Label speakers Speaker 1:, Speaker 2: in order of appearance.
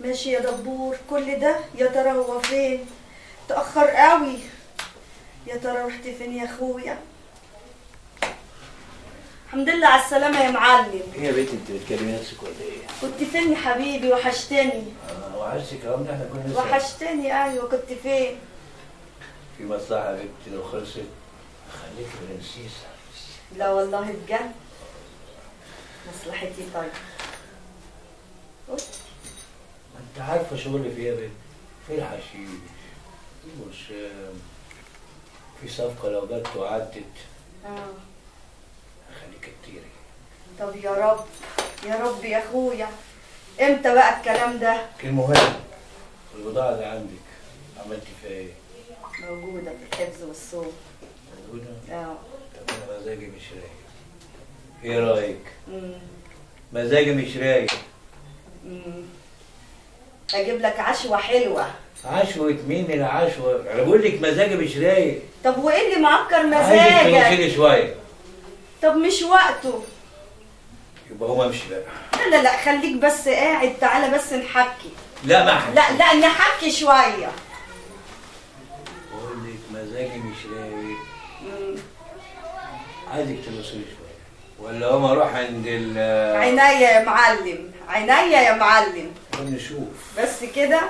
Speaker 1: ماشي يا دبور، كل ده يا ترى هو فين؟ تأخر قوي. يا ترى رحت فين يا اخويا؟ الحمد لله على السلامة يا معلم.
Speaker 2: ايه يا بنتي انت بتكلمي نفسك ولا ايه؟
Speaker 1: كنت فين يا حبيبي؟ وحشتني.
Speaker 2: وحشتك يا امي، احنا كنا لسه
Speaker 1: وحشتني ايوه، كنت فين؟
Speaker 2: في مصلحة يا بنتي، لو خلصت خليك برنسيسة.
Speaker 1: لا والله بجد. مصلحتي طيب.
Speaker 2: ما انت عارفة شغلي فيها يا بنتي، في الحشيش مش في صفقة لو جت وعدت خليك كتير.
Speaker 1: طب يا رب يا رب يا اخويا. امتى بقى الكلام ده؟
Speaker 2: المهم البضاعة اللي عندك عملتي فيها ايه؟
Speaker 1: موجودة في الحفظ والصوم.
Speaker 2: موجودة؟
Speaker 1: طب
Speaker 2: انا مزاجي مش رايق. ايه رأيك؟ مزاجي مش رايق.
Speaker 1: اجيب لك عشوة حلوة.
Speaker 2: عشوة مين العشوة؟ انا بقول لك مزاجي مش رايق.
Speaker 1: طب وايه اللي معكر
Speaker 2: عايزك
Speaker 1: مزاجك؟
Speaker 2: تنوصيلي شوية.
Speaker 1: طب مش وقته.
Speaker 2: يبقى هو امشي بقى.
Speaker 1: لا لا لا، خليك بس قاعد، تعالى بس نحكي.
Speaker 2: لا ما حكي.
Speaker 1: لا لا نحكي شوية.
Speaker 2: بقول لك مزاجي مش رايق. عايزك تنوصيلي شوية ولا هو اروح عند
Speaker 1: عينيا يا معلم، عينيا يا معلم.
Speaker 2: نشوف
Speaker 1: بس كده.